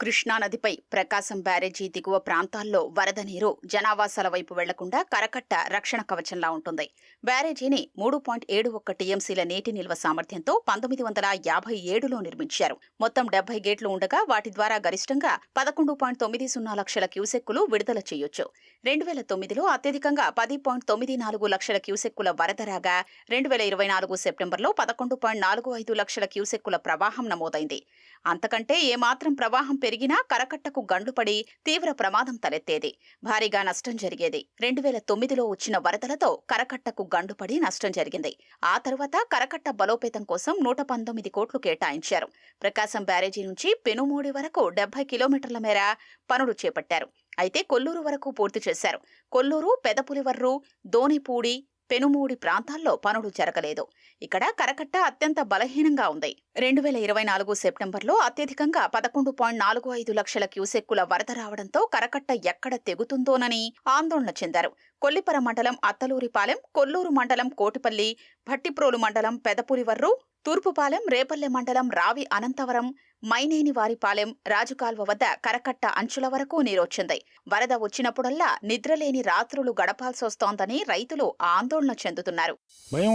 కృష్ణానదిపై ప్రకాశం బ్యారేజీ దిగువ ప్రాంతాల్లో వరద నీరు జనావాసాల వైపు వెళ్లకుండా కరకట్ట రక్షణ కవచంలా ఉంటుంది. బ్యారేజీని 3.71 టీఎంసీల నీటి నిల్వ సామర్థ్యంతో 1957లో నిర్మించారు. మొత్తం 70 గేట్లు ఉండగా వాటి ద్వారా గరిష్టంగా 11.90 లక్షల క్యూసెక్కులు విడుదల చేయొచ్చు. 2009లో అత్యధికంగా 10.94 లక్షల క్యూసెక్కుల వరద రాగా 2024 సెప్టెంబర్లో 11.45 లక్షల క్యూసెక్కుల ప్రవాహం నమోదైంది. అంతకంటే ఏమాత్రం ప్రవాహం పెరిగినా కరకట్టకు గండ్లుపడి తీవ్ర ప్రమాదం తలెత్తేది. భారీగా నష్టం జరిగేది. 2009లో వచ్చిన వరదలతో కరకట్టకు గండ్లుపడి నష్టం జరిగింది. ఆ తర్వాత కరకట్ట బలోపేతం కోసం 119 కోట్లు కేటాయించారు. ప్రకాశం బ్యారేజీ నుంచి పెనుమూడి వరకు 70 కిలోమీటర్ల మేర పనులు చేపట్టారు. అయితే కొల్లూరు వరకు పూర్తి చేశారు. కొల్లూరు, పెదపులివర్రు, దోనిపూడి, పెనుమూడి ప్రాంతాల్లో పనులు జరగలేదు. ఇక్కడ కరకట్ట అత్యంత బలహీనంగా ఉంది. 2024 సెప్టెంబర్లో అత్యధికంగా 11.45 లక్షల క్యూసెక్కుల వరద రావడంతో కరకట్ట ఎక్కడ తెగుతుందోనని ఆందోళన చెందారు. కొల్లిపర మండలం అత్తలూరిపాలెం, కొల్లూరు మండలం కోటిపల్లి, భట్టిప్రోలు మండలం పెదపులివర్రు, తూర్పుపాలెం, రేపల్లె మండలం రావి అనంతవరం, మైనేనివారిపాలెం, రాజుకాల్వ వద్ద కరకట్ట అంచుల వరకు నీరొచ్చింది. వరద వచ్చినప్పుడల్లా నిద్రలేని రాత్రులు గడపాల్సొస్తోందని రైతులు ఆందోళన చెందుతున్నారు. భయం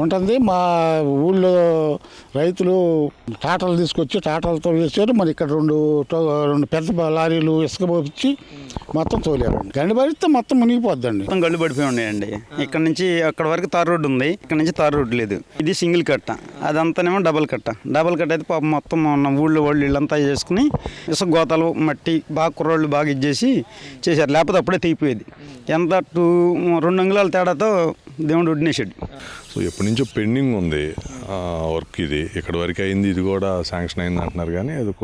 ఉంటుంది. మా ఊళ్ళో రైతులు టాటాలు తీసుకొచ్చి టాటాలతో వేసారు. మరి ఇక్కడ రెండు పెద్ద లారీలు ఇసుక పోపించి మొత్తం తోలారండి. గండి పడితే మొత్తం మునిగిపోద్దండి. మొత్తం గళ్ళు పడిపోయి ఉన్నాయండి. ఇక్కడ నుంచి అక్కడ వరకు తార్ రోడ్డు ఉంది, ఇక్కడ నుంచి తార్ రోడ్డు లేదు. ఇది సింగిల్ కట్ట, అదంతానేమో డబల్ కట్ట అయితే పాపం మొత్తం ఉన్న ఊళ్ళో వాళ్ళు ఇళ్ళంతా చేసుకుని ఇసుక గోతాలు మట్టి బాగా కుర్రోళ్ళు బాగా ఇచ్చేసి చేశారు. లేకపోతే అప్పుడే తెగిపోయేది. ఎంత 2 అంగుళాల తేడాతో దేవుడు వడ్డినేసాడు. సో ఎప్పటి నుంచో పెండింగ్ ఉంది వర్క్. ఇది ఇక్కడ వరకు అయింది, ఇది కూడా శాంక్షన్ అయింది అంటున్నారు, కానీ అది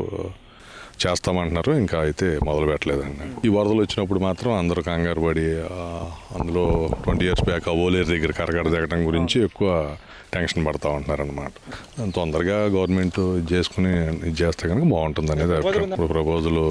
చేస్తామంటున్నారు. ఇంకా అయితే మొదలు పెట్టలేదండి. ఈ వరదలు వచ్చినప్పుడు మాత్రం అందరూ కంగారు పడి అందులో 20 years బ్యాక్ ఓలేరు దగ్గర కరకట్ట దిగడం గురించి ఎక్కువ టెన్షన్ పడతా ఉంటున్నారు అనమాట. తొందరగా గవర్నమెంట్ చేసుకుని ఇది చేస్తే కనుక బాగుంటుంది అనేది ఇప్పుడు ప్రపోజల్.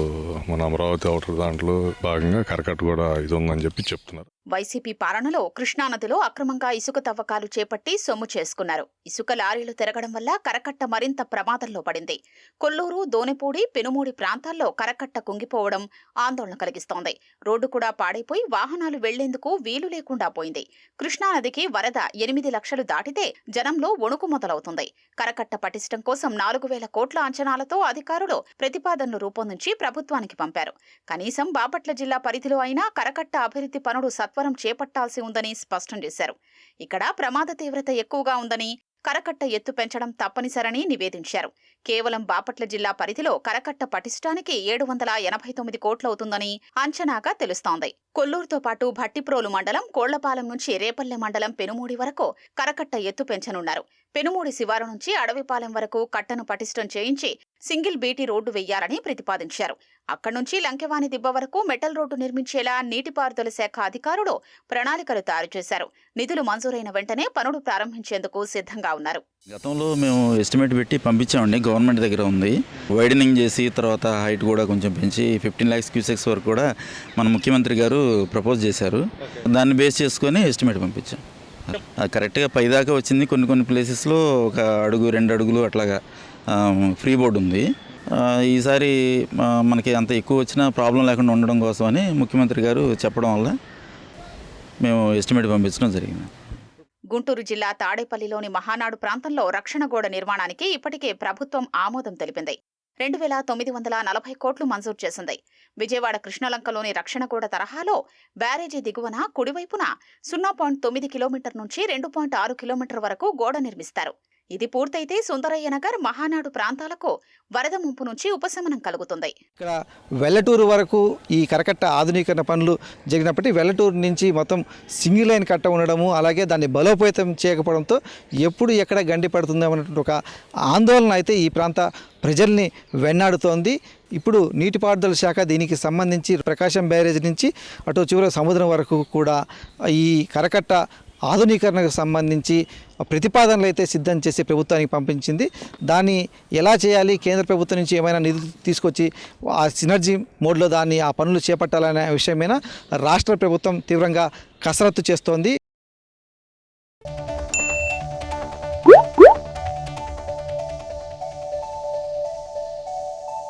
మన అమరావతి అవుటర్ దాంట్లో భాగంగా కరకట్ట కూడా ఇది ఉందని చెప్తున్నారు. వైసీపీ పాలనలో కృష్ణానదిలో అక్రమంగా ఇసుక తవ్వకాలు చేపట్టి సొమ్ము చేసుకున్నారు. ఇసుక లారీలు తిరగడం వల్ల కరకట్ట మరింత ప్రమాదంలో పడింది. కొల్లూరు, దోనిపూడి, పెనుమూడి ప్రాంతాల్లో కరకట్ట కుంగిపోవడం ఆందోళన కలిగిస్తోంది. రోడ్డు కూడా పాడైపోయి వాహనాలు వెళ్లేందుకు వీలు లేకుండా పోయింది. కృష్ణానదికి వరద 8 లక్షలు దాటితే జనంలో వణుకు మొదలవుతుంది. కరకట్ట పటిష్టం కోసం 4,000 కోట్ల అంచనాలతో అధికారులు ప్రతిపాదనలు రూపొందించి ప్రభుత్వానికి పంపారు. కనీసం బాపట్ల జిల్లా పరిధిలో అయినా కరకట్ట అభివృద్ధి పనులు సత్వరం చేపట్టాల్సి ఉందని స్పష్టం చేశారు. ఇక్కడ ప్రమాద తీవ్రత ఎక్కువగా ఉందని, కరకట్ట ఎత్తు పెంచడం తప్పనిసరని నివేదించారు. కేవలం బాపట్ల జిల్లా పరిధిలో కరకట్ట పటిష్టానికి 789 కోట్లవుతుందని అంచనాగా తెలుస్తోంది. కొల్లూరుతో పాటు భట్టిప్రోలు మండలం, కోళ్లపాలెం నుంచి రేపల్లె మండలం పెనుమూడి వరకు కరకట్ట ఎత్తు పెంచనున్నారు. పెనుమూడి శివారు నుంచి అడవిపాలెం వరకు కట్టను పటిష్టం చేయించి సింగిల్ బీటీ రోడ్డు వెయ్యాలని ప్రతిపాదించారు. అక్కడి నుంచి లంకెవాని దిబ్బ వరకు మెటల్ రోడ్డు నిర్మించేలా నీటిపారుదల శాఖ అధికారులు ప్రణాళికలు తయారు చేశారు. నిధులు మంజూరైన వెంటనే పనులు ప్రారంభించేందుకు సిద్ధంగా ఉన్నారు. గతంలో మేము ఎస్టిమేట్ పెట్టి పంపించామండి. గవర్నమెంట్ దగ్గర ఉంది. వైడనింగ్ చేసి తర్వాత హైట్ కూడా కొంచెం పెంచి 15 lakhs క్యూసెక్స్ వరకు కూడా మన ముఖ్యమంత్రి గారు ప్రపోజ్ చేశారు. దాన్ని బేస్ చేసుకొని ఎస్టిమేట్ పంపించాం. కరెక్ట్గా పైదాకా వచ్చింది. కొన్ని ప్లేసెస్లో 1 అడుగు 2 అడుగులు అట్లాగా ఫ్రీ బోర్డు ఉంది. ఈసారి మనకి అంత ఎక్కువ వచ్చినా ప్రాబ్లం లేకుండా ఉండడం కోసమని ముఖ్యమంత్రి గారు చెప్పడం వల్ల మేము ఎస్టిమేట్ పంపించడం జరిగింది. గుంటూరు జిల్లా తాడేపల్లిలోని మహానాడు ప్రాంతంలో రక్షణ గోడ నిర్మాణానికి ఇప్పటికే ప్రభుత్వం ఆమోదం తెలిపింది. 2,940 కోట్లు మంజూరు చేసింది. విజయవాడ కృష్ణలంకలోని రక్షణ గోడ తరహాలో బ్యారేజీ దిగువన కుడివైపున 0.9 కిలోమీటర్ నుంచి 2.6 కిలోమీటర్ వరకు గోడ నిర్మిస్తారు. ఇది పూర్తయితే సుందరయ్య నగర్, మహానాడు ప్రాంతాలకు వరద ముంపు నుంచి ఉపశమనం కలుగుతుంది. ఇక్కడ వెల్లటూరు వరకు ఈ కరకట్ట ఆధునీకరణ పనులు జరిగినప్పటికీ వెల్లటూరు నుంచి మొత్తం సింగిల్ లైన్ కట్ట ఉండడము, అలాగే దాన్ని బలోపేతం చేయకపోవడంతో ఎప్పుడు ఎక్కడ గండి పడుతుందో అన్నటువంటి ఒక ఆందోళన అయితే ఈ ప్రాంత ప్రజల్ని వెన్నాడుతోంది. ఇప్పుడు నీటిపారుదల శాఖ దీనికి సంబంధించి ప్రకాశం బ్యారేజ్ నుంచి అటు చివరి సముద్రం వరకు కూడా ఈ కరకట్ట ఆధునీకరణకు సంబంధించి ప్రతిపాదనలు అయితే సిద్ధం చేసి ప్రభుత్వానికి పంపించింది. దాన్ని ఎలా చేయాలి, కేంద్ర ప్రభుత్వం నుంచి ఏమైనా నిధులు తీసుకొచ్చి ఆ సినర్జీ మోడ్లో ఆ పనులు చేపట్టాలనే విషయమైనా రాష్ట్ర ప్రభుత్వం తీవ్రంగా కసరత్తు చేస్తోంది.